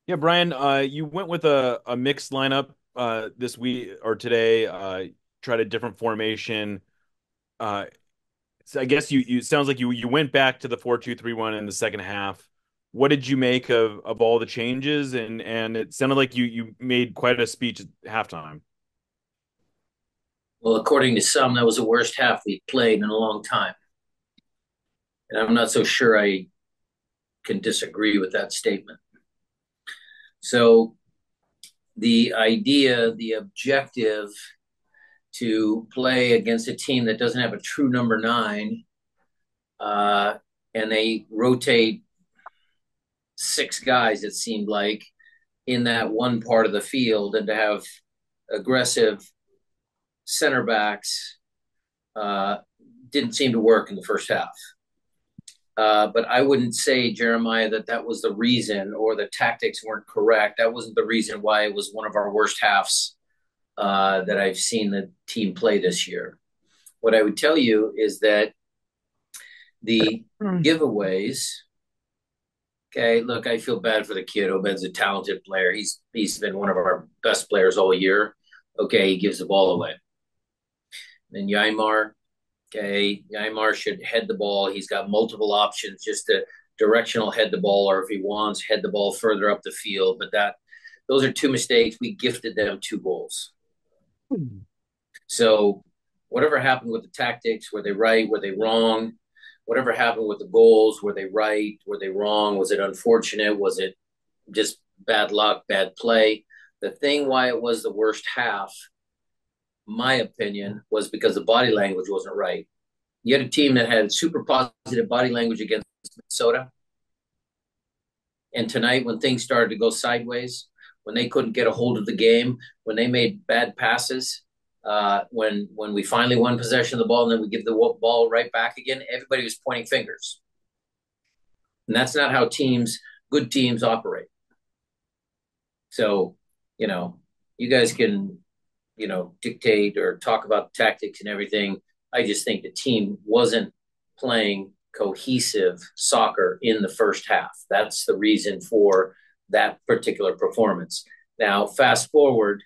Yeah, Brian, you went with a mixed lineup this week or today, tried a different formation. Uh, so I guess you sounds like you went back to the 4-2-3-1 in the second half. What did you make of all the changes? And it sounded like you made quite a speech at halftime. Well, according to some, that was the worst half we played in a long time. And I'm not so sure I can disagree with that statement. So, the idea, the objective to play against a team that doesn't have a true number nine, uh, and they rotate six guys, it seemed like, in that one part of the field, and to have aggressive center backs uh, didn't seem to work in the first half. But I wouldn't say, Jeremiah, that that was the reason or the tactics weren't correct. That wasn't the reason why it was one of our worst halves that I've seen the team play this year. What I would tell you is that the giveaways. Okay, look, I feel bad for the kid. Obed's a talented player. He's been one of our best players all year. Okay, he gives the ball away. Then Yaimar, okay, Yaimar should head the ball. He's got multiple options just to directional head the ball, or if he wants, head the ball further up the field. But those are two mistakes. We gifted them two goals. So whatever happened with the tactics, were they right? Were they wrong? Whatever happened with the goals, were they right? Were they wrong? Was it unfortunate? Was it just bad luck, bad play? The thing why it was the worst half, my opinion, was because the body language wasn't right. You had a team that had super positive body language against Minnesota. And tonight, when things started to go sideways, when they couldn't get a hold of the game, when they made bad passes, when we finally won possession of the ball and then we give the ball right back again, everybody was pointing fingers. And that's not how good teams operate. So, you know, you guys can, dictate or talk about tactics and everything. I just think the team wasn't playing cohesive soccer in the first half. That's the reason for that particular performance. Now, fast forward,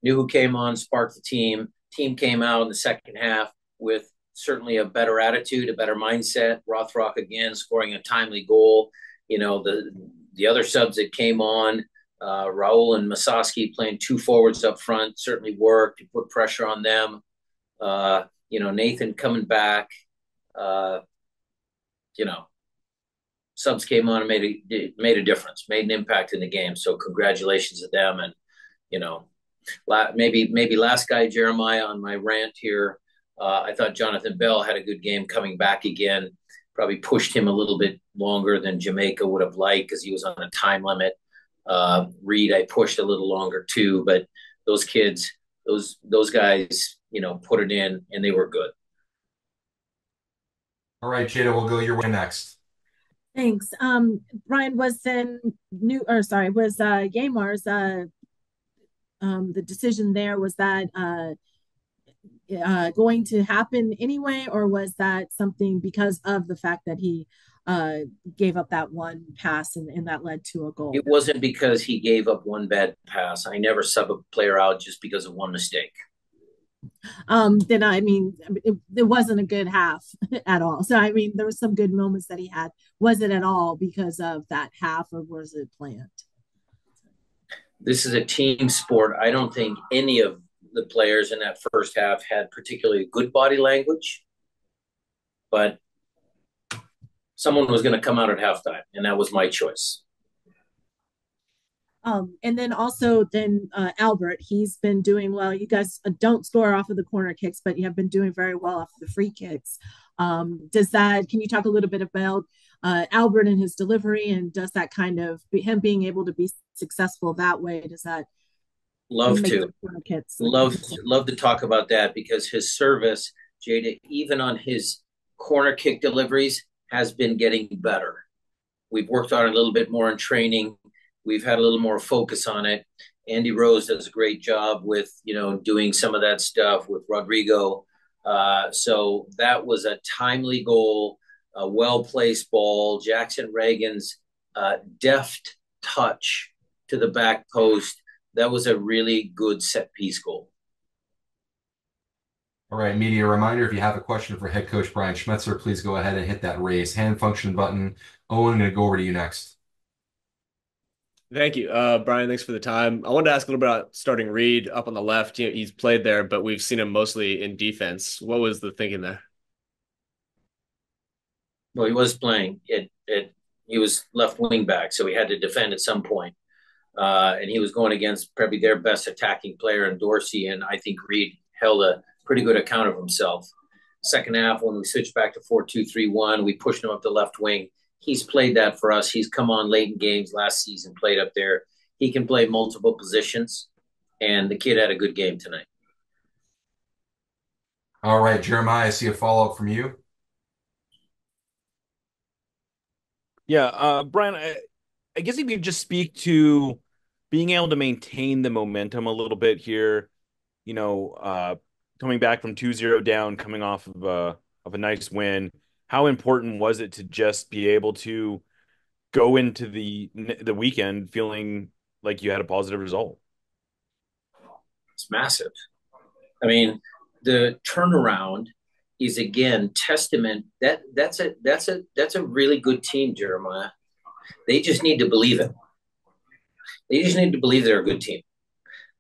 knew who came on, sparked the team. Team came out in the second half with certainly a better attitude, a better mindset. Rothrock again scoring a timely goal. The other subs that came on, Raul and Masaski playing two forwards up front certainly worked to put pressure on them. Nathan coming back. Uh, you know, Subs came on and made a difference, made an impact in the game. So congratulations to them. And you know, maybe last guy Jeremiah on my rant here. I thought Jonathan Bell had a good game coming back again. Probably pushed him a little bit longer than Jamaica would have liked because he was on a time limit. Reed, I pushed a little longer too, but those kids, those guys, put it in and they were good. All right, Jada, we'll go your way next. Thanks. Brian, was then new or sorry, was Yamar's the decision there, was that going to happen anyway, or was that something because of the fact that he uh gave up that one pass and that led to a It goal? wasn't because he gave up one bad pass. I never sub a player out just because of one mistake. Then I mean it wasn't a good half at all. So I mean there was some good moments that he had. Was it at all because of that half, or was it planned? This is a team sport. I don't think any of the players in that first half had particularly good body language, but someone was going to come out at halftime, and that was my choice. And then also then Albert, he's been doing well. You guys don't score off of the corner kicks, but you have been doing very well off of the free kicks. Can you talk a little bit about Albert and his delivery, and does that kind of him being able to be successful that way, does that Love make to. the corner kicks like Love to talk about that because his service, Jada, even on his corner kick deliveries, has been getting better. We've worked on it a little bit more in training. We've had a little more focus on it. Andy Rose does a great job with doing some of that stuff with Rodrigo. So that was a timely goal, a well placed ball. Jackson Reagan's deft touch to the back post. That was a really good set piece goal. All right, media reminder, if you have a question for head coach Brian Schmetzer, please go ahead and hit that raise hand function button. Owen, I'm going to go over to you next. Thank you, Brian. Thanks for the time. I wanted to ask a little bit about starting Reed up on the left. He's played there, but we've seen him mostly in defense. What was the thinking there? Well, he was playing he was left wing back, so he had to defend at some point. And he was going against probably their best attacking player in Dorsey, and I think Reed held a pretty good account of himself. Second half, when we switched back to 4-2-3-1, we pushed him up the left wing. He's played that for us. He's come on late in games last season, played up there. He can play multiple positions, and the kid had a good game tonight. All right, Jeremiah, I see a follow-up from you. Yeah, Brian, I guess if you could just speak to being able to maintain the momentum a little bit here, coming back from 2-0 down, coming off of a nice win. How important was it to just be able to go into the weekend feeling like you had a positive result? It's massive. I mean, the turnaround is again testament that that's a really good team, Jeremiah. They just need to believe it. They just need to believe they're a good team.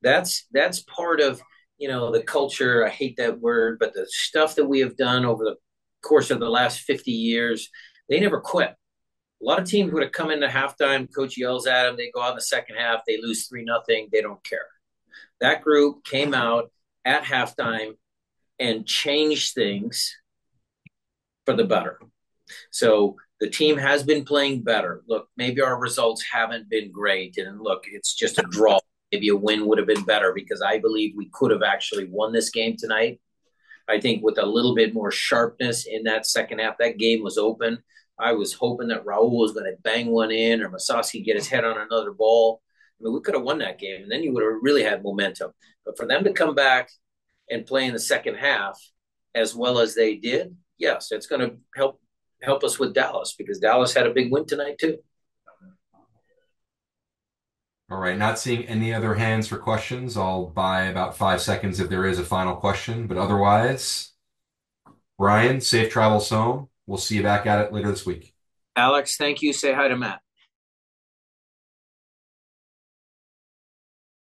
That's part of the culture. I hate that word, but the stuff that we have done over the course of the last 50 years, they never quit. A lot of teams would have come into halftime, coach yells at them, they go out in the second half, they lose 3-0, they don't care. That group came out at halftime and changed things for the better. So the team has been playing better. Look, maybe our results haven't been great. And look, it's just a draw. Maybe a win would have been better because I believe we could have actually won this game tonight. I think with a little bit more sharpness in that second half, that game was open. I was hoping that Raul was going to bang one in or Masasi get his head on another ball. I mean, we could have won that game, and then you would have really had momentum. But for them to come back and play in the second half as well as they did, yes, it's going to help us with Dallas because Dallas had a big win tonight too. All right, not seeing any other hands for questions. I'll buy about 5 seconds if there is a final question, but otherwise, Brian, safe travels home. We'll see you back at it later this week. Alex, thank you. Say hi to Matt.